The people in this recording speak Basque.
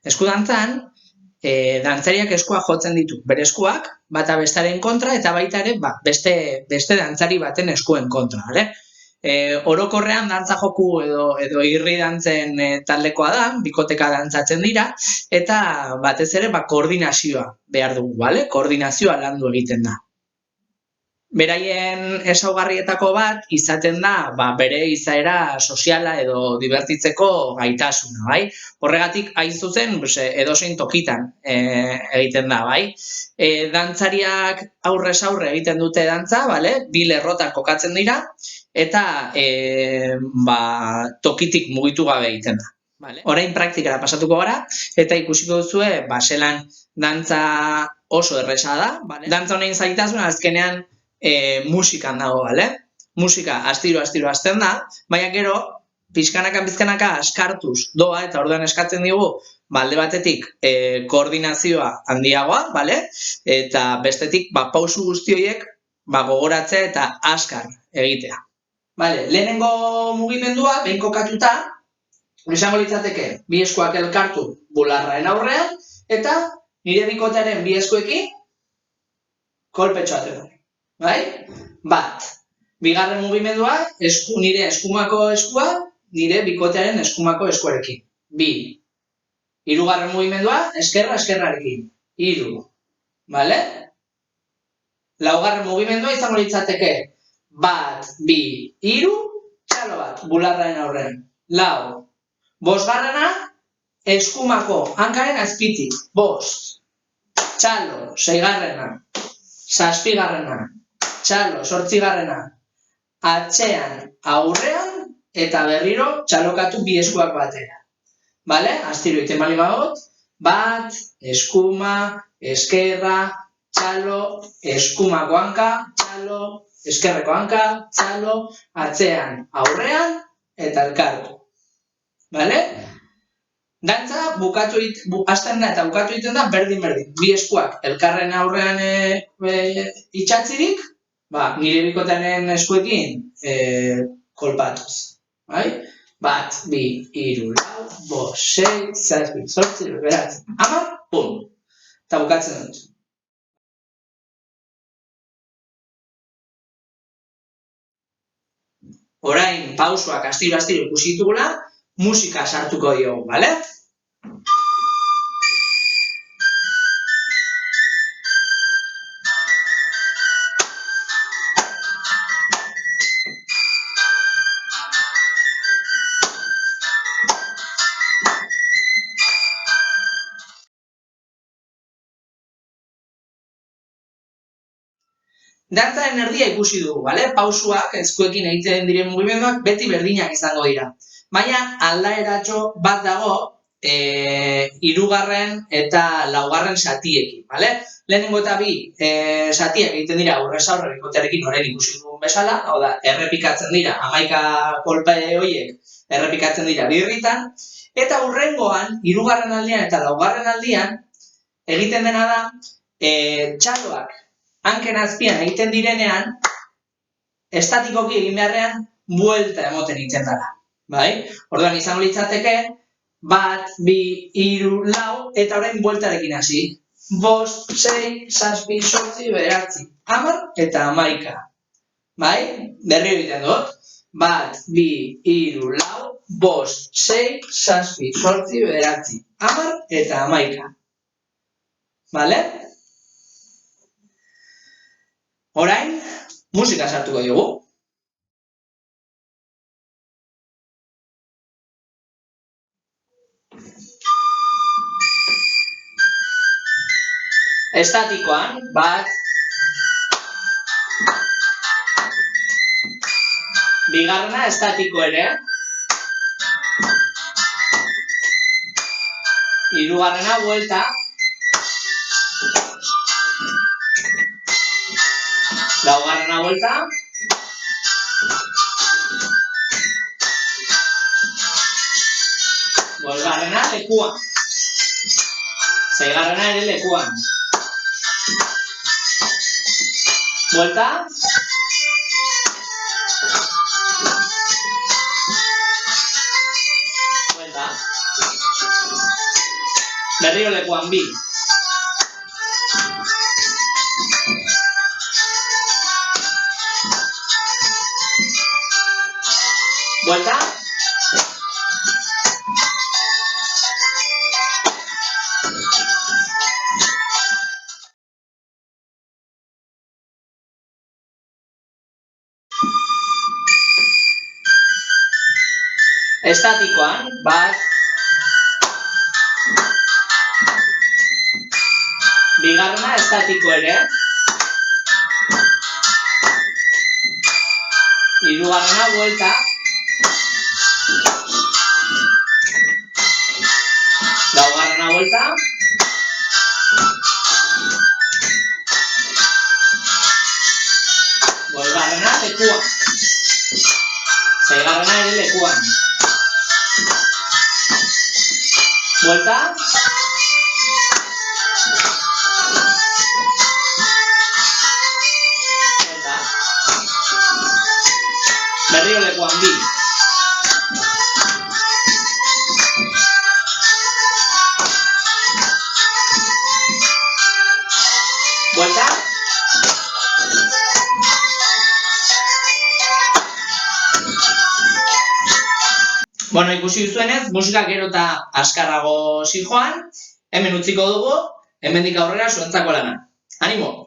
Eskudantzan, dantzariak eskua jotzen ditu, bere eskuak, bata bestaren kontra, eta baita ere, beste dantzari baten eskuen kontra, bale? Orokorrean dantza joku edo irri dantzen taldekoa da, bikoteka dantzatzen dira, eta batez ere koordinazioa behar dugu, bale? Koordinazioa landu egiten da. Beraien ezaugarrietako bat izaten da bere izaera soziala edo divertitzeko gaitasuna, bai? Horregatik hain zuzen edozein tokitan egiten da, bai? Dantzariak aurrez aurre egiten dute dantza, bale? Bi lerrotan kokatzen dira eta tokitik mugitu gabe egiten da. Orain praktikara pasatuko gara eta ikusiko duzue zelan dantza oso erresa da, bale? Dantza honen zaitasuna azkenean musikan dago, bale? Musika astiro hasten da, baina gero pizkanaka askartuz doa eta orduan eskatzen digu alde batetik koordinazioa handiagoa, bale? Eta bestetik pausu guzti horiek gogoratzea eta askar egitea. Bale, lehenengo mugimendua behin kokatuta izango litzateke bi eskuak elkartu bularraren aurrean eta nire bikotearen bi eskuekin kolpetxo atera. Bai? Bat. Bigarren mugimendua, nire eskumako eskua, nire bikotearen eskumako eskuarekin. Bi. Hirugarren mugimendua, eskerrarekin. Hiru. Bale? Laugarren mugimendua izango litzateke. Bat, bi, hiru, txalo bat, bularraren aurrean. Lau. Bosgarrena, eskumako hankaren azpitik. Bost. Txalo, seigarrena. Zazpigarrena. Txalo, zortzigarrena, atzean, aurrean, eta berriro txalokatu bi eskuak batera. Bale? Astiro iten bali bagot, bat, eskuma, eskerra, txalo, eskumako hanka, txalo, eskerreko hanka, txalo, atzean, aurrean, eta elkartu. Bale? Dantza hasten da eta bukatu egiten da berdin-berdin. Bi eskuak elkarren aurrean itxatzirik, nire bikotearen eskuekin kolpatuz. Bat, bi, hiru, lau, bost, sei, zazpi, zortzi, bederatzi, hamar, pum. Eta bukatzen dut. Orain pausuak astiro ikusi ditugula, musika sartuko diogu, bale? Dantzaren erdia ikusi dugu, bale? Pausuak, eskuekin egiten diren mugimenduak beti berdinak izango dira. Baina aldaeratxo bat dago hirugarren eta laugarren satiekin, bale? Lehenengo eta bi satiak egiten dira aurrez aurre bikotearekin orain ikusi dugun bezala, hau da, errepikatzen dira, 11 kolpe horiek errepikatzen dira birritan, eta hurrengoan, hirugarren aldian eta laugarren aldian, egiten dena da, txaloak hanken azpian egiten direnean, estatikoki egin beharrean, buelta emoten egiten dara. Orduan izango litzateke, bat, bi, hiru, lau, eta orain bueltarekin hasi. Bost, sei, zazpi, zortzi, bederatzi, hamar eta 11. Berri egiten dut. Bat, bi, hiru, lau, bost, sei, zazpi, zortzi, bederatzi, hamar eta 11. Bale? Orain, musika sartuko dugu. Estatikoan, bat, bigarrena estatiko ere, hirugarrena buelta, laugarrena buelta, bosgarrena lekuan, seigarrena ere lekuan, buelta, buelta, Berriro lekuan bi. Buelta. Estatikoan, bat. Bigarrena estatiko ere. Hirugarrena buelta. Laugarrena buelta. Bosgarrena lekuan. Seigarrena ere lekuan. Buelta. Buelta. Berriro lekuan bi. Buelta. Bueno, ikusi duzuenez, musika gero eta askarrago zijoan, hemen utziko dugu, hemendik aurrera zuentzako lana. Animo!